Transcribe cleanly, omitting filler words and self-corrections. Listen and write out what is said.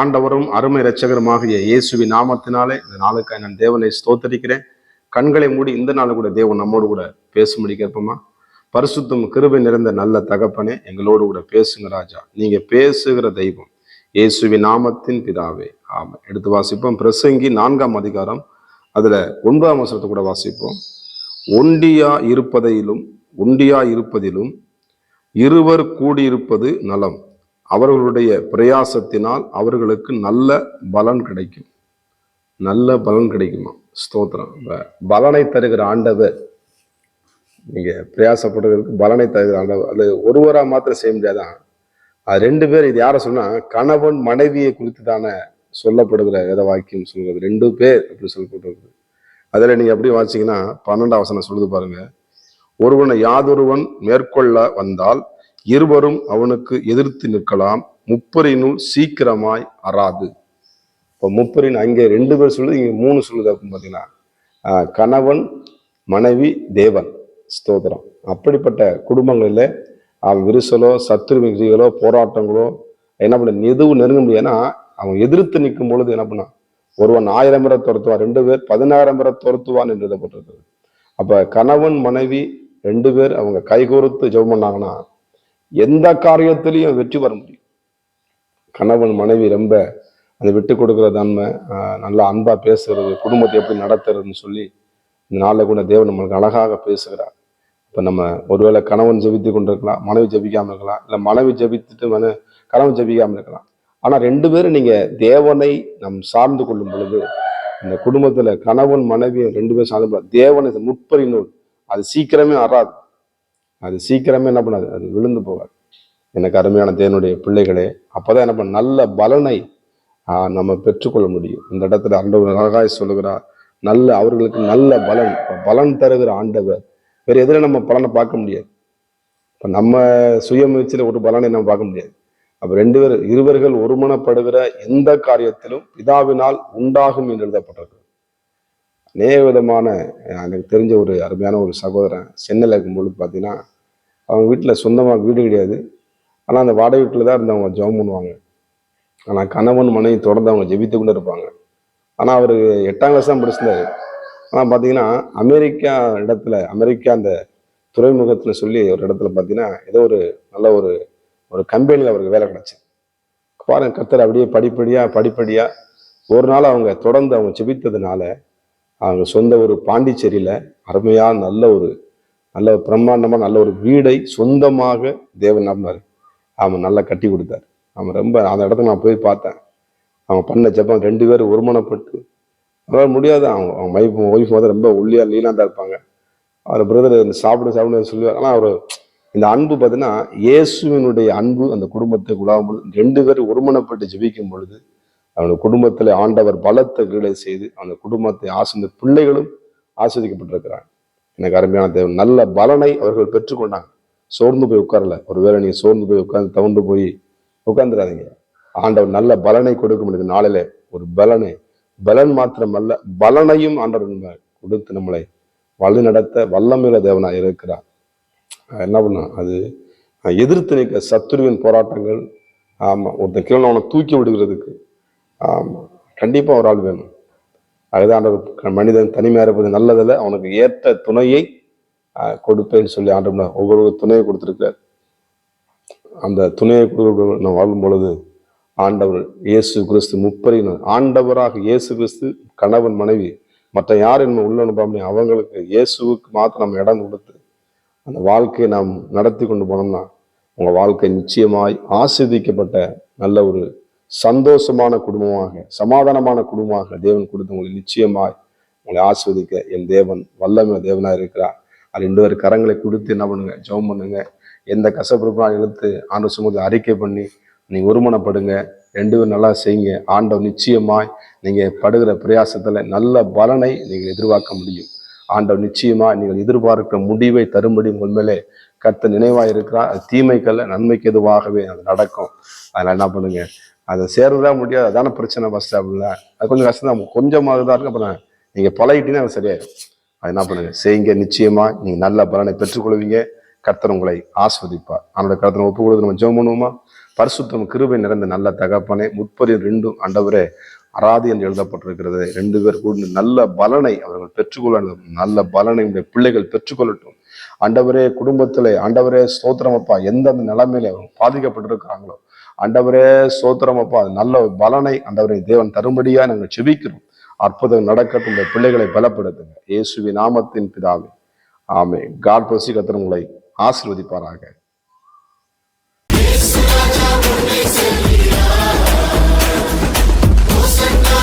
ஆண்டவரும் அருமை இரட்சகருமாகிய இயேசுவின் நாமத்தினாலே இந்த நாளுக்காக நான் தேவனை ஸ்தோத்தரிக்கிறேன். கண்களை மூடி இந்த நாள் கூட தேவன் நம்மோடு கூட பேசும்படி கேட்போமா? பரிசுத்தம் கிருபை நிறைந்த நல்ல தகப்பனே, எங்களோடு கூட பேசுங்க ராஜா. நீங்க பேசுகிற தெய்வம், இயேசுவின் நாமத்தின் பிதாவே, ஆமா. எடுத்து வாசிப்போம். பிரசங்கி 4ஆம் அதிகாரம், அதுல 9ஆம் வசனத்தை கூட வாசிப்போம். ஒண்டியா இருப்பதிலும் இருவர் கூடியிருப்பது நலம், அவர்களுடைய பிரயாசத்தினால் அவர்களுக்கு நல்ல பலன் கிடைக்கும். நல்ல பலன் கிடைக்குமா? ஸ்தோத்திரம். பலனை தருகிற ஆண்டவர், நீங்க பிரயாசப்படுறதுக்கு பலனை தருகிற ஆண்டவர். அது ஒருவரா மாத்திரம் செய்ய முடியாதான். அது 2 பேர். இது யார சொன்னா, கணவன் மனைவியை குறித்து தானே சொல்லப்படுகிற வேத வாக்கியம் சொல்கிறது. 2 பேர் அப்படி சொல்லப்பட்டிருக்கு. அதில் நீங்க எப்படி வாசிங்கன்னா 12ஆம் வசனம் சொல்லுது பாருங்க. ஒருவனை யாதொருவன் மேற்கொள்ள வந்தால் இருவரும் அவனுக்கு எதிர்த்து நிற்கலாம், முப்பரினுள் சீக்கிரமாய் அறாது. இப்போ முப்பரின் அங்கே 2 பேர் சொல்லுது, இங்கே 3 சொல்லுது. அப்படின்னு பார்த்தீங்கன்னா கணவன் மனைவி தேவன். ஸ்தோத்திரம். அப்படிப்பட்ட குடும்பங்களில் அவன் விரிசலோ சத்துருவிகளோ போராட்டங்களோ என்ன பண்ண எதுவும் நெருங்க முடியாதுன்னா, அவன் எதிர்த்து நிற்கும் பொழுது என்ன பண்ணான், ஒருவன் 1000 பேரை துரத்துவான், 2 பேர் 16,000 பேரை துரத்துவான் என்று எழுதப்பட்டிருக்கிறது. அப்ப கணவன் மனைவி 2 பேர் அவங்க கைகோர்த்து ஜெபம் பண்ணாங்கன்னா எந்த காரியத்திலையும் வெற்றி பெற முடியும். கணவன் மனைவி ரொம்ப அதை விட்டு கொடுக்குற தன்மை, நல்லா அன்பா பேசுறது, குடும்பத்தை எப்படி நடத்துறதுன்னு சொல்லி இந்த நாளில் கூட தேவன் நம்மளுக்கு அழகாக பேசுகிறார். இப்போ நம்ம ஒருவேளை கணவன் ஜெபித்து கொண்டிருக்கலாம், மனைவி ஜெபிக்காமல் இருக்கலாம், இல்லை மனைவி ஜெபித்துட்டு கணவன் ஜெபிக்காமல் இருக்கலாம். ஆனால் 2 பேரும் நீங்க தேவனை நம் சார்ந்து கொள்ளும் பொழுது, இந்த குடும்பத்துல கணவன் மனைவி 2 பேரும் சார்ந்து தேவனை முற்பறிநூல் அது சீக்கிரமே அறாது. அது சீக்கிரமே என்ன பண்ணாது, அது விழுந்து போகாது. எனக்கு அருமையான தேவனுடைய பிள்ளைகளே, அப்பதான் என்ன பண்ண நல்ல பலனை நம்ம பெற்றுக்கொள்ள முடியும். இந்த இடத்துல ஆண்டவர் அழகாய் சொல்லுகிறார், அவர்களுக்கு நல்ல பலன் தருகிற ஆண்டவர். வேற எதுல நம்ம பலனை பார்க்க முடியாது. இப்ப நம்ம சுயமுயற்சியில ஒரு பலனை நம்ம பார்க்க முடியாது. அப்ப இருவர்கள் ஒருமனப்படுகிற எந்த காரியத்திலும் பிதாவினால் உண்டாகும் என்று எழுதப்பட்டிருக்கு. அநேக விதமான, எனக்கு தெரிஞ்ச ஒரு அருமையான ஒரு சகோதரன் சென்னையில் இருக்கும்பொழுது பார்த்தீங்கன்னா, அவங்க வீட்டில் சொந்தமாக வீடு கிடையாது. ஆனால் அந்த வாடகை வீட்டில் தான் இருந்து அவங்க ஜெபம் பண்ணுவாங்க. ஆனால் கணவன் மனைவி தொடர்ந்து அவங்க ஜெபித்து கொண்டு இருப்பாங்க. ஆனால் அவர் 8ஆம் கிளாஸ் தான் படிச்சிருந்தாரு. ஆனால் பார்த்தீங்கன்னா அமெரிக்கா அந்த துறைமுகத்தில் சொல்லி ஒரு இடத்துல பார்த்தீங்கன்னா ஏதோ ஒரு நல்ல ஒரு கம்பெனியில் அவருக்கு வேலை கிடைச்சு பாருங்க. கர்த்தர் அப்படியே படிப்படியா ஒரு நாள் அவங்க தொடர்ந்து அவங்க ஜெபித்ததுனால அவங்க சொந்த ஒரு பாண்டிச்சேரியில அருமையா நல்ல பிரம்மாண்டமா நல்ல ஒரு வீடை சொந்தமாக தேவன் நம்பினாரு. அவன் நல்லா கட்டி கொடுத்தாரு. அவன் ரொம்ப அந்த இடத்துல நான் போய் பார்த்தேன். அவன் பண்ண ஜெபம் 2 பேரும் ஒருமனப்பட்டு, அவரால் முடியாது. அவங்க ஒய்ஃப் வந்து ரொம்ப ஒல்லியா லீனாக இருப்பாங்க. அவர் பிரதர் சாப்பிடு சொல்லுவார். ஆனால் அவர் இந்த அன்பு பார்த்தீங்கன்னா இயேசுவினுடைய அன்பு அந்த குடும்பத்தை உலாவும் பொழுது 2 பேரும் ஒருமனப்பட்டு ஜெபிக்கும் பொழுது அவனுடைய குடும்பத்துல ஆண்டவர் பலத்த கீழே செய்து அந்த குடும்பத்தை ஆசிர்ந்த பிள்ளைகளும் ஆஸ்வதிக்கப்பட்டிருக்கிறாங்க. எனக்கு அருமையான தேவன் நல்ல பலனை அவர்கள் பெற்றுக்கொண்டாங்க. சோர்ந்து போய் உட்காரல. ஒருவேளை நீங்க சோர்ந்து போய் தவண்டு போய் உட்கார்ந்துடாதீங்க. ஆண்டவர் நல்ல பலனை கொடுக்க முடியுது. நாளில ஒரு பலன் மாத்திரமல்ல, பலனையும் ஆண்டவர் கொடுத்து நம்மளை வழி நடத்த வல்லமையுள்ள தேவனாய் இருக்கிறார். என்ன பண்ண அது எதிர்த்து நிற்க சத்துருவின் போராட்டங்கள், ஆமா, ஒருத்தன் கீழே அவனை தூக்கி விடுகிறதுக்கு கண்டிப்பா ஒரு ஆள் வேணும். அதுதான் மனிதன் தனிமையா இருப்பது நல்லதில்லை, அவனுக்கு ஏற்ற துணையை கொடுப்பேன்னு சொல்லி ஆண்டவர் ஒவ்வொரு துணையை கொடுத்திருக்கார். அந்த துணையை கொடுக்க வாழும் பொழுது ஆண்டவர் இயேசு கிறிஸ்து முப்பரின் ஆண்டவராக இயேசு கிறிஸ்து கணவன் மனைவி மற்ற யார் என்ன உள்ள அனுப்பாம அவங்களுக்கு இயேசுவுக்கு மாத்திரம் நம்ம இடம் கொடுத்து அந்த வாழ்க்கையை நாம் நடத்தி கொண்டு போனோம்னா உங்க வாழ்க்கை நிச்சயமாய் ஆசீர்வதிக்கப்பட்ட நல்ல ஒரு சந்தோஷமான குடும்பமாக, சமாதானமான குடும்பமாக தேவன் கொடுத்து உங்களை நிச்சயமாய் உங்களை ஆஸ்வதிக்க என் தேவன் வல்லமை தேவனா இருக்கிறார். அது 2 பேர் கரங்களை கொடுத்து என்ன பண்ணுங்க, ஜெபம் பண்ணுங்க. எந்த கசப்பிருப்பாலும் இழுத்து ஆண்டவர் சமூகத்தை அறிக்கை பண்ணி நீங்க ஒருமனப்படுங்க. 2 பேரும் நல்லா செய்யுங்க. ஆண்டவர் நிச்சயமாய் நீங்க படுகிற பிரயாசத்துல நல்ல பலனை நீங்க எதிர்பார்க்க முடியும். ஆண்டவர் நிச்சயமா நீங்கள் எதிர்பார்க்கிற முடிவை தரும்படி உண்மையிலே கர்த்தர் நினைவாக இருக்கிறார். அது தீமைக்கல்ல, நன்மைக்கு எதுவாகவே அது நடக்கும். அதனால என்ன பண்ணுங்க, அதை சேர்றதா முடியாது. அதான பிரச்சனை. ஃபர்ஸ்ட் அப்படில்ல, அது கொஞ்சம் கஷ்டம் தான், கொஞ்சமாக தான் இருக்கு. அப்புறம் நீங்க பழகிட்டீங்கன்னா அது சரியாயிடும். அது என்ன பண்ணுங்க, செய்யுங்க. நிச்சயமா நீங்க நல்ல பலனை பெற்றுக்கொள்வீங்க. கர்த்தர் உங்களை ஆஸ்வதிப்பார். அவனுடைய கர்த்தரை ஒப்பு கொடுத்து நம்ம ஜெபம் பண்ணுவோமா? பரிசுத்தம் கிருபை நிறைந்த நல்ல தகப்பனே, 32 ஆண்டவரே அராதி என்று எழுதப்பட்டிருக்கிறது. 2 பேர் கூட நல்ல பலனை அவர்கள் பெற்றுக்கொள்ள, நல்ல பலனை இந்த பிள்ளைகள் பெற்றுக்கொள்ளட்டும். ஆண்டவரே, குடும்பத்திலே ஆண்டவரே ஸ்தோத்திரம் அப்பா, எந்தெந்த நிலைமையில அவங்க பாதிக்கப்பட்டிருக்கிறாங்களோ ஆண்டவரே ஸ்தோத்திரம் அப்பா, நல்ல பலனை ஆண்டவரே தேவன் தரும்படியா நாங்கள் செபிக்கிறோம். அற்புதம் நடக்கட்டும். இந்த பிள்ளைகளை பலப்படுத்துங்க இயேசுவின் நாமத்தின் பிதாவே, ஆமென். God bless you. கர்த்தர் உங்களை ஆசீர்வதிப்பாராக. Hosanna,